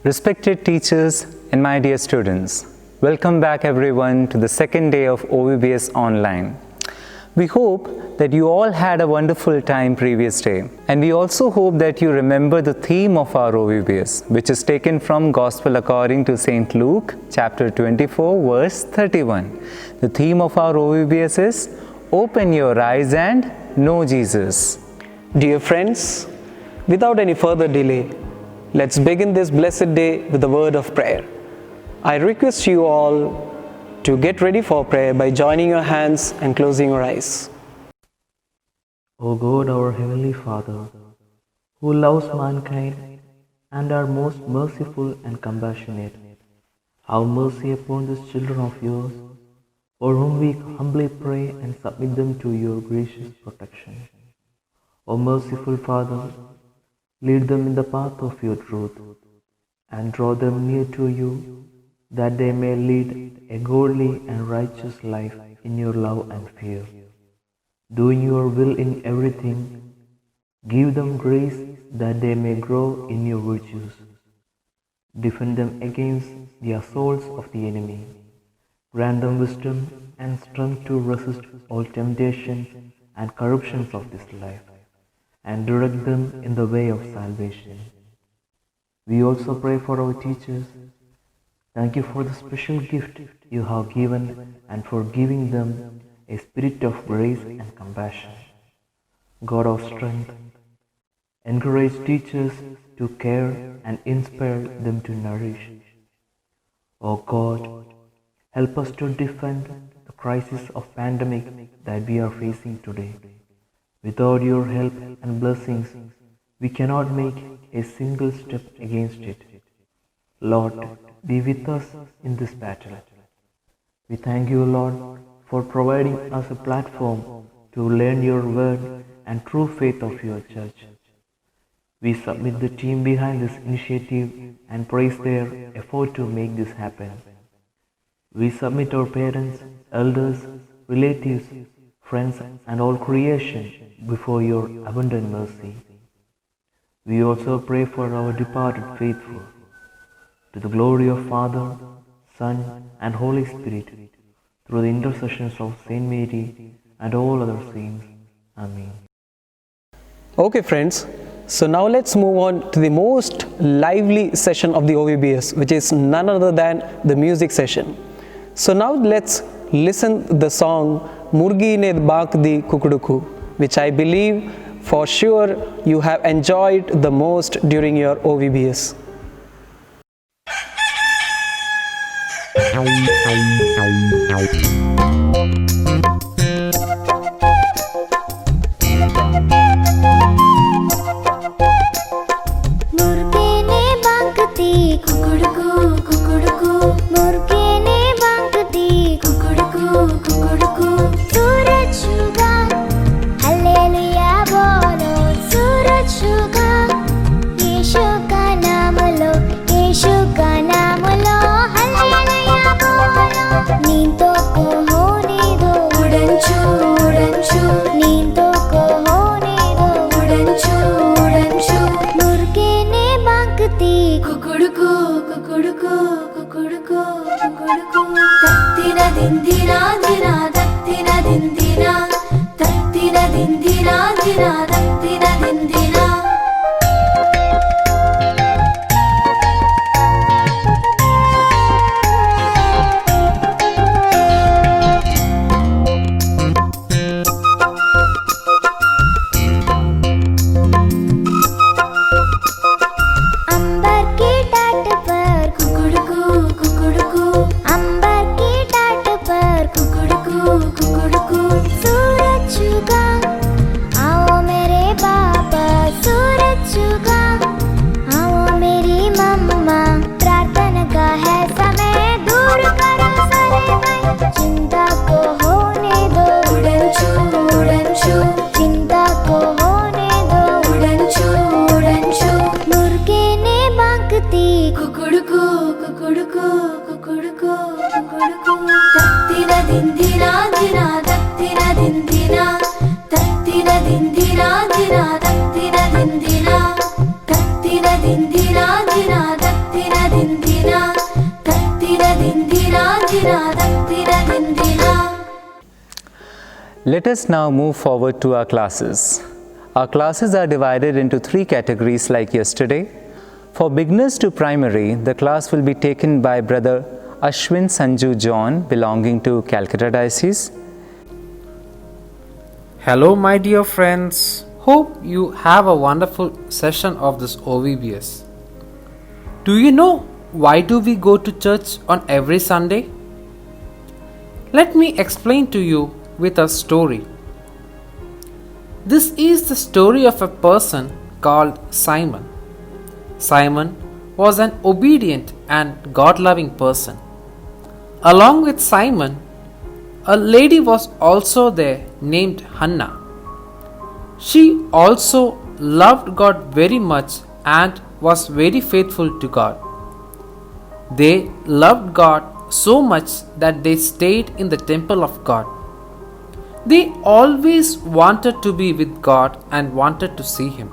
Respected teachers and my dear students, welcome back everyone to the second day of OVBS Online. We hope that you all had a wonderful time previous day, and we also hope that you remember the theme of our OVBS, which is taken from Gospel according to St. Luke chapter 24 verse 31. The theme of our OVBS is Open Your Eyes and Know Jesus. Dear friends, without any further delay, let's begin this blessed day with a word of prayer. I request you all to get ready for prayer by joining your hands and closing your eyes. O God, our Heavenly Father, who loves mankind and are most merciful and compassionate, have mercy upon these children of yours, for whom we humbly pray and submit them to your gracious protection. O merciful Father, lead them in the path of your truth, and draw them near to you, that they may lead a godly and righteous life in your love and fear. Doing your will in everything, give them grace that they may grow in your virtues. Defend them against the assaults of the enemy. Grant them wisdom and strength to resist all temptations and corruptions of this life, and direct them in the way of salvation. We also pray for our teachers. Thank you for the special gift you have given and for giving them a spirit of grace and compassion. God of strength, encourage teachers to care and inspire them to nourish. O God, help us to defend the crisis of pandemic that we are facing today. Without your help and blessings, we cannot make a single step against it. Lord, be with us in this battle. We thank you, Lord, for providing us a platform to learn your word and true faith of your church. We submit the team behind this initiative and praise their effort to make this happen. We submit our parents, elders, relatives, friends, and all creation before your abundant mercy. We also pray for our departed faithful, to the glory of Father, Son, and Holy Spirit, through the intercessions of Saint Mary and all other saints. Amen. Okay friends, so now let's move on to the most lively session of the OVBS, which is none other than the music session. So now let's listen the song Murgi Bank Di Kukuduku, which I believe for sure you have enjoyed the most during your OVBS. Dindina, dindina, dindina, Let us now move forward to our classes. Our classes are divided into 3 categories like yesterday. For beginners to primary, the class will be taken by Brother Ashwin Sanju John belonging to Calcutta Diocese. Hello my dear friends, hope you have a wonderful session of this OVBS. Do you know why do we go to church on every Sunday? Let me explain to you with a story. This is the story of a person called Simon. Simon was an obedient and God-loving person. Along with Simon, a lady was also there named Hannah. She also loved God very much and was very faithful to God. They loved God so much that they stayed in the temple of God. They always wanted to be with God and wanted to see Him.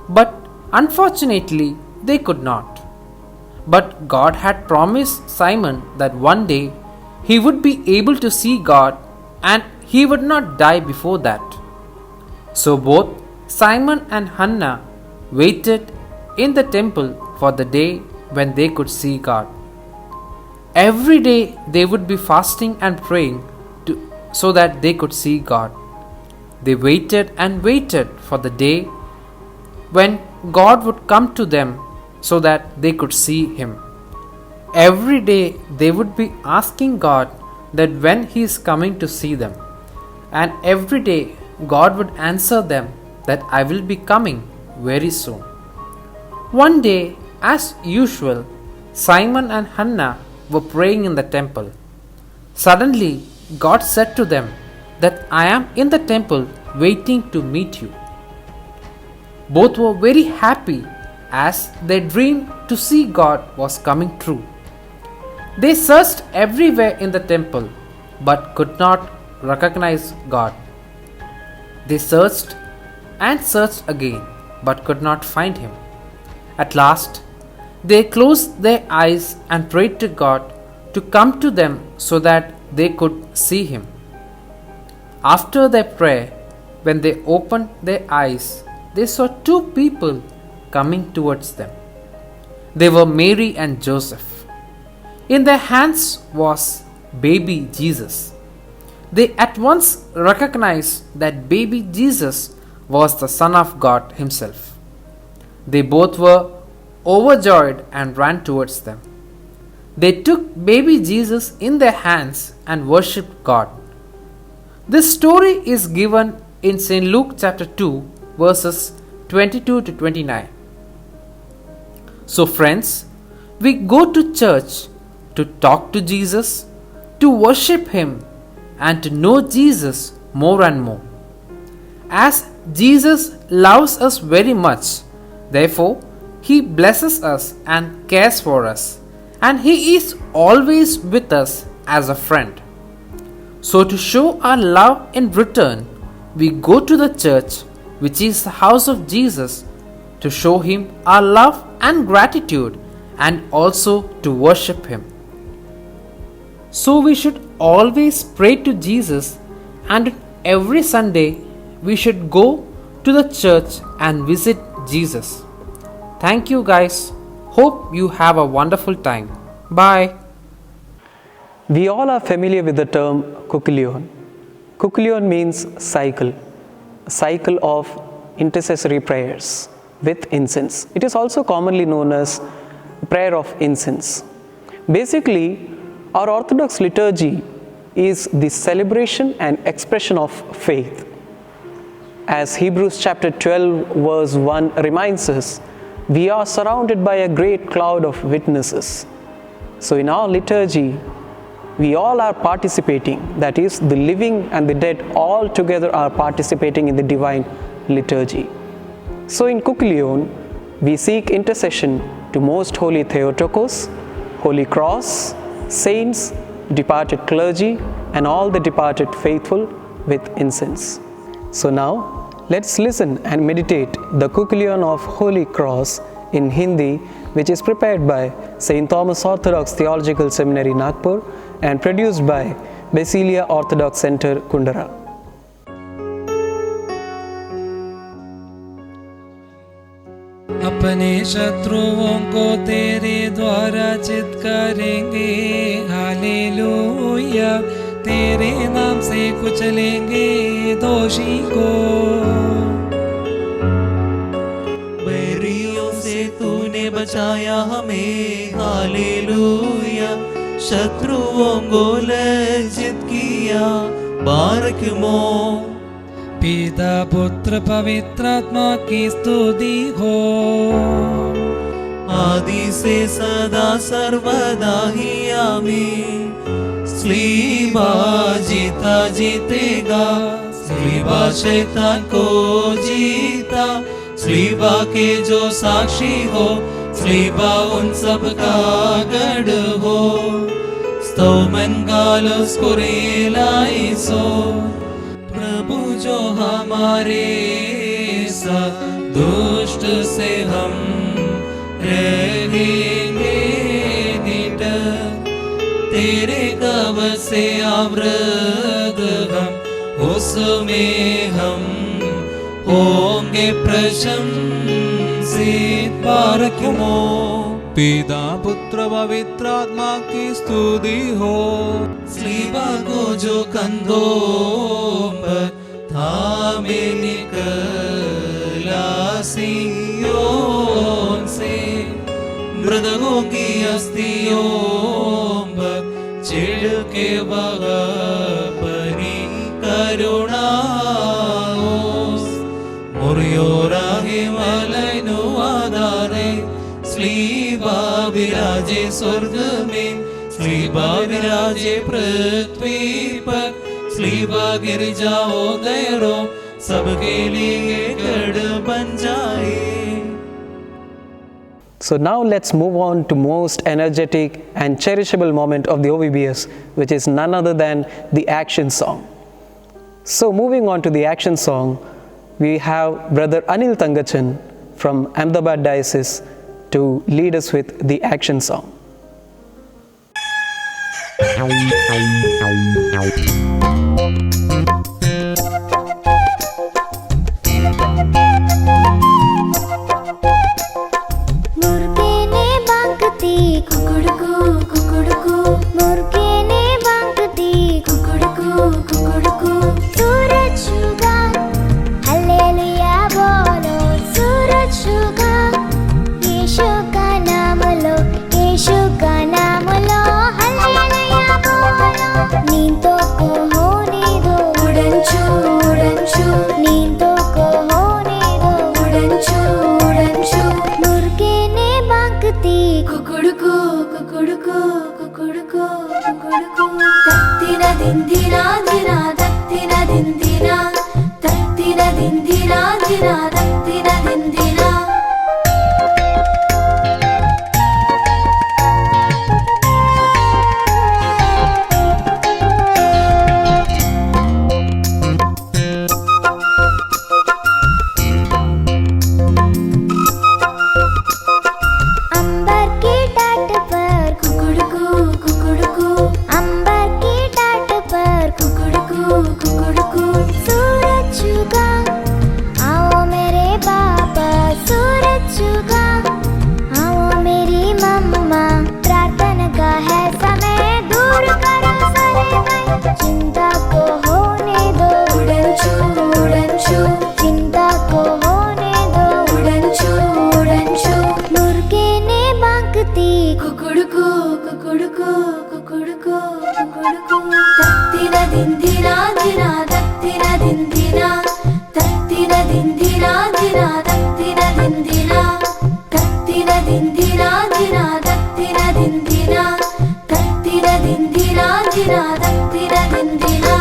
But unfortunately, they could not. But God had promised Simon that one day he would be able to see God and he would not die before that. So both Simon and Hannah waited in the temple for the day when they could see God. Every day they would be fasting and praying so that they could see God. They waited and waited for the day when God would come to them so that they could see Him. Every day they would be asking God that when He is coming to see them. And every day God would answer them that I will be coming very soon. One day, as usual, Simon and Hannah were praying in the temple. Suddenly, God said to them that I am in the temple waiting to meet you. Both were very happy as their dream to see God was coming true. They searched everywhere in the temple but could not recognize God. They searched and searched again but could not find Him. At last, they closed their eyes and prayed to God to come to them so that they could see Him. After their prayer, when they opened their eyes, they saw 2 people coming towards them. They were Mary and Joseph. In their hands was baby Jesus. They at once recognized that baby Jesus was the Son of God Himself. They both were overjoyed and ran towards them. They took baby Jesus in their hands and worshipped God. This story is given in St. Luke chapter 2 verses 22 to 29. So friends, we go to church to talk to Jesus, to worship Him and to know Jesus more and more. As Jesus loves us very much, therefore He blesses us and cares for us, and He is always with us as a friend. So to show our love in return, we go to the church, which is the house of Jesus, to show Him our love and gratitude and also to worship Him. So we should always pray to Jesus, and every Sunday we should go to the church and visit Jesus. Thank you guys. Hope you have a wonderful time. Bye. We all are familiar with the term Kukilion. Kukilion means cycle, a cycle of intercessory prayers with incense. It is also commonly known as prayer of incense. Basically, our Orthodox liturgy is the celebration and expression of faith. As Hebrews chapter 12 verse 1 reminds us, we are surrounded by a great cloud of witnesses. So in our liturgy, we all are participating, that is, the living and the dead all together are participating in the divine liturgy. So in Kukilion, we seek intercession to Most Holy Theotokos, Holy Cross, saints, departed clergy, and all the departed faithful with incense. So now, let's listen and meditate the Kukilion of Holy Cross in Hindi, which is prepared by St. Thomas Orthodox Theological Seminary, Nagpur, and produced by Basilia Orthodox Center, Kundara. अपने शत्रुओं को तेरे द्वारा चित करेंगे, hallelujah. तेरे नाम से कुचलेंगे दोषी को। बैरियों से तूने बचाया हमें, हालेलुया। शत्रुओं को लज्जित किया, बारकमो। पिता पुत्र पवित्रात्मा की स्तुति हो, आदि से सदा सर्वदा ही आमीन। स्लीबा जीता जीतेगा, स्लीबा शैतान को जीता। स्लीबा के जो साक्षी हो, स्लीबा उन सब का गढ़ हो। स्तोमन गालस कुरेलाइसो, प्रभु जो हमारे साथ, दुष्ट से हम रहेंगे निडर। तेरे कवच से आवृत हम, उसमें हम होंगे प्रशंसित, बारकमो। पिता पुत्र पवित्रात्मा की स्तुति हो। स्लीबा को जो कंधों पर थामे निकला सिय्योन से, मृतकों की अस्थियों पर चिढ़ के बगा परी करुणा। मुर्योरागे मलैनु आधारे, स्लीबा विराजे स्वर्ग में, स्लीबा विराजे पृथ्वी पर। स्लीबा गिर जाओ गैरो, सबके लिए गढ़ बन जाए। So now let's move on to most energetic and cherishable moment of the OVBS, which is none other than the action song. So moving on to the action song, we have Brother Anil Tangachan from Ahmedabad Diocese to lead us with the action song. मुर्गेने बांगती कुकुड़कू कुकुड़कू, मुर्गेने बांगती कुकुड़कू कुकुड़कू। सूरज उगा, hallelujah बोलो, सूरज उगा। यीशु का नाम लो, यीशु का नाम लो, hallelujah बोलो। नींदों को होने दो उड़नछू उड़नछू, नींदों को होने दो उड़नछू उड़नछू। मुर्गेने बांगती कुकुड़कू कुकुड़कू कुकुड़कू कुकुड़कू। तत्तिना दिंदिना दिना, तत्तिना दिंदिना, तत्तिना दिंदिना दिना, तत्तिना दिंदिना। अंबर की टाट पर कुकुड़कू कुकुड़कू, अंबर की टाट पर कुकुड़कू कुकुड़कू। सूरज उगा, आओ मेरे बाबा, सूरज उगा। आओ मेरी मम्मा, प्रार्थना का है समय, दूर करो सारे भय। चिंता को होने दो उड़नछू उड़नछू, चिंता को होने दो उड़नछू उड़नछू। मुर्गेने बांगती कुकुड़कू कुकुड़कू कुकुड़कू कुकुड़कू। तत्तिना दिंदिना दिना, तत्तिना दिंदिना, तत्तिना दिंदिना दिना, तत्तिना दिंदिना, तत्तिना दिंदिना दिना, तत्तिना दिंदिना, तत्तिना दिंदिना दिना, तत्तिना दिंदिना।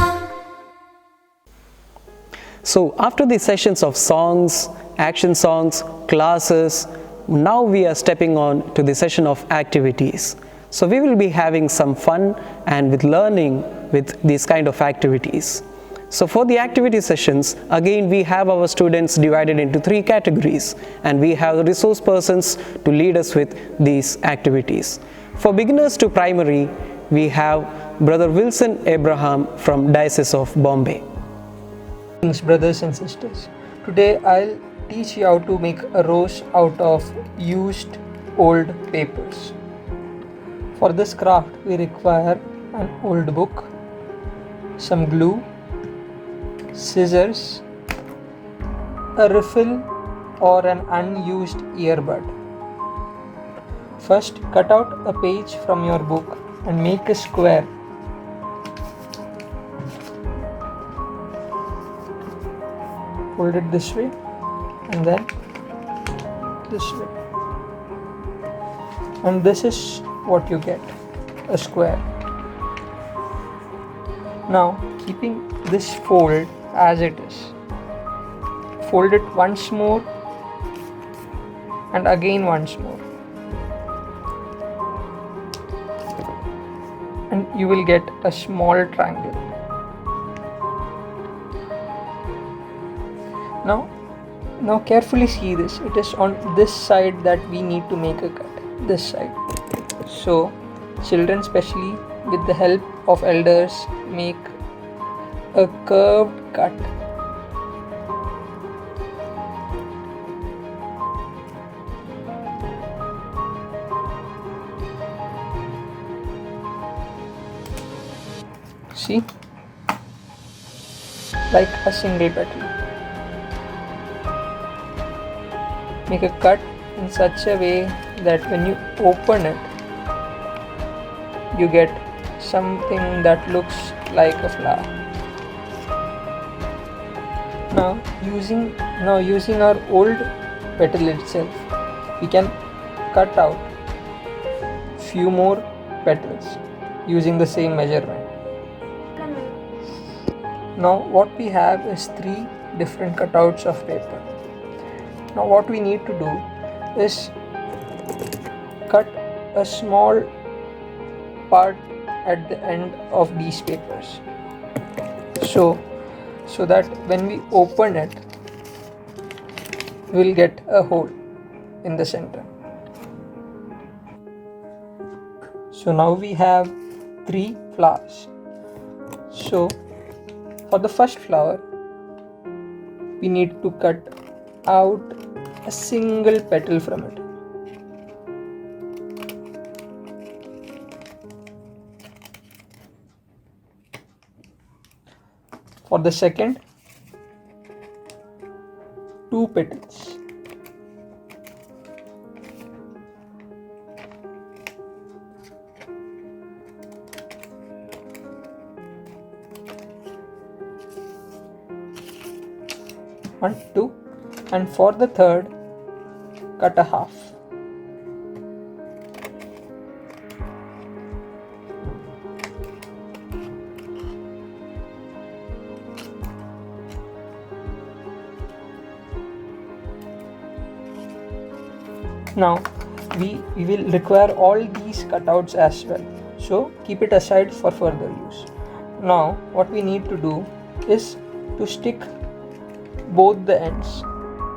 So after the sessions of songs, action songs, classes, now we are stepping on to the session of activities. So we will be having some fun and with learning with these kind of activities. So for the activity sessions, again we have our students divided into 3 categories, and we have resource persons to lead us with these activities. For beginners to primary, we have Brother Wilson Abraham from Diocese of Bombay. Greetings, brothers and sisters. Today I'll teach you how to make a rose out of used old papers. For this craft we require an old book, some glue, scissors, a refill or an unused earbud. First, cut out a page from your book and make a square. Fold it this way and then this way. And this is what you get, a square. Now, keeping this fold as it is, fold it once more and again once more, and you will get a small triangle. Now carefully see this. It is on this side that we need to make a cut, this side. So children, especially with the help of elders, make a curved cut. See? Like a single petal. Make a cut in such a way that when you open it, you get something that looks like a flower. Now using our old petal itself, we can cut out few more petals using the same measurement. Now what we have is 3 different cutouts of paper. Now what we need to do is cut a small part at the end of these papers, so that when we open it, we'll get a hole in the center. So now we have 3 flowers. So for the first flower, we need to cut out a single petal from it. For the second, 2 petals. One, 2, and for the third, cut a half. Now we will require all these cutouts as well, so keep it aside for further use. Now what we need to do is to stick both the ends.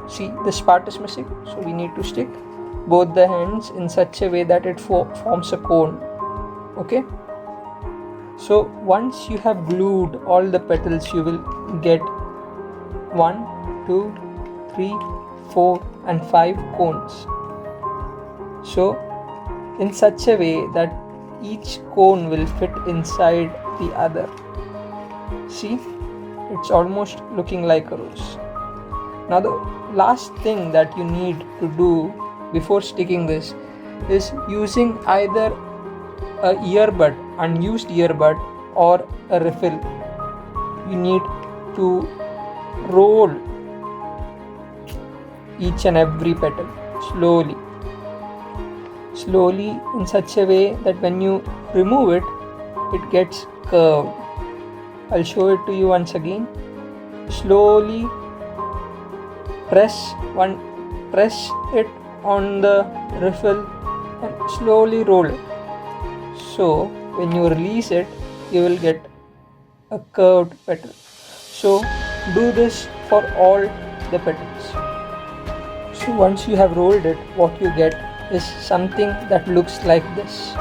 See, this part is missing, so we need to stick both the ends in such a way that it forms a cone. Okay, so once you have glued all the petals, you will get 1, 2, 3, 4 and 5 cones. So in such a way that each cone will fit inside the other. See, it's almost looking like a rose. Now the last thing that you need to do before sticking this is using either a earbud, unused earbud, or a refill. You need to roll each and every petal slowly in such a way that when you remove it, it gets curved. I'll show it to you once again. Slowly press it on the refill and slowly roll it. So when you release it, you will get a curved petal. So do this for all the petals. So once you have rolled it, what you get is something that looks like this.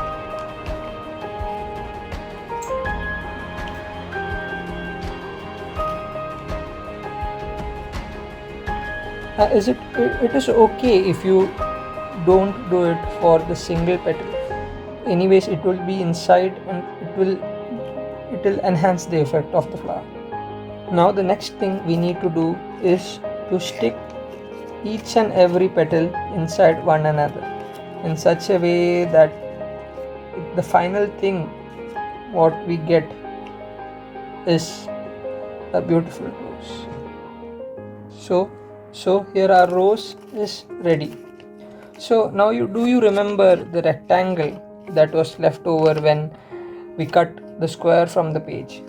It is okay if you don't do it for the single petal. Anyways, it will be inside and it will enhance the effect of the flower. Now the next thing we need to do is to stick each and every petal inside one another in such a way that the final thing what we get is a beautiful rose. So here our rose is ready. So now do you remember the rectangle that was left over when we cut the square from the page?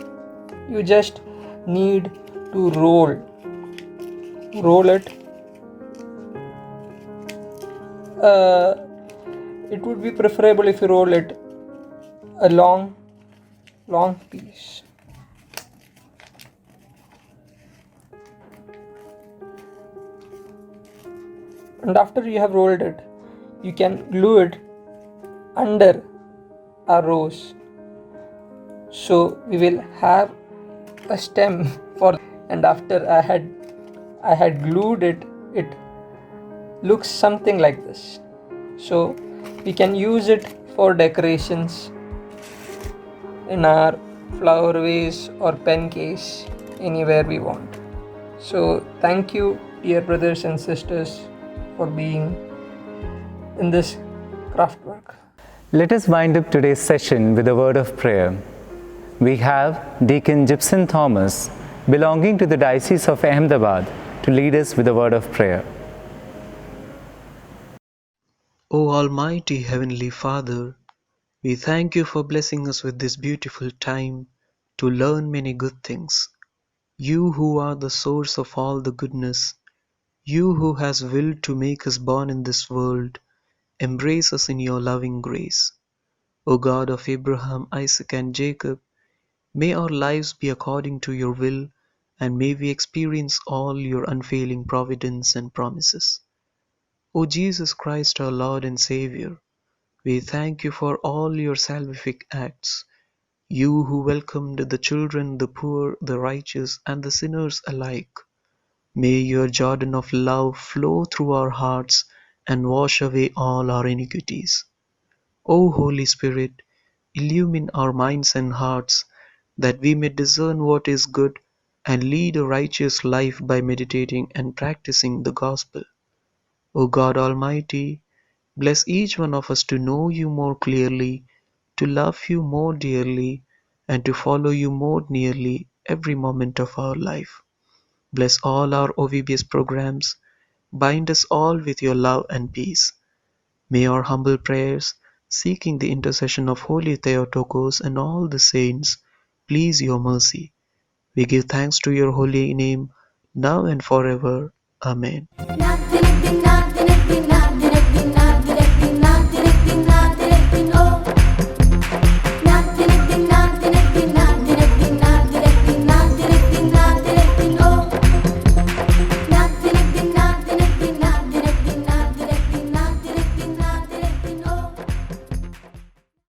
You just need to roll it. It would be preferable if you roll it a long piece. And after you have rolled it, you can glue it under our rose. So we will have a stem for, and after I had glued it, it looks something like this. So we can use it for decorations in our flower vase or pen case, anywhere we want. So thank you, dear brothers and sisters, for being in this craft work. Let us wind up today's session with a word of prayer. We have Deacon Gibson Thomas, belonging to the Diocese of Ahmedabad, to lead us with a word of prayer. O Almighty Heavenly Father, we thank you for blessing us with this beautiful time to learn many good things. You who are the source of all the goodness, you who has willed to make us born in this world, embrace us in your loving grace. O God of Abraham, Isaac, and Jacob, may our lives be according to your will, and may we experience all your unfailing providence and promises. O Jesus Christ, our Lord and Savior, we thank you for all your salvific acts. You who welcomed the children, the poor, the righteous, and the sinners alike. May your Jordan of love flow through our hearts and wash away all our iniquities. O Holy Spirit, illumine our minds and hearts, that we may discern what is good and lead a righteous life by meditating and practicing the gospel. O God Almighty, bless each one of us to know you more clearly, to love you more dearly, and to follow you more nearly every moment of our life. Bless all our OVBS programs. Bind us all with your love and peace. May our humble prayers, seeking the intercession of Holy Theotokos and all the saints, please your mercy. We give thanks to your holy name, now and forever. Amen.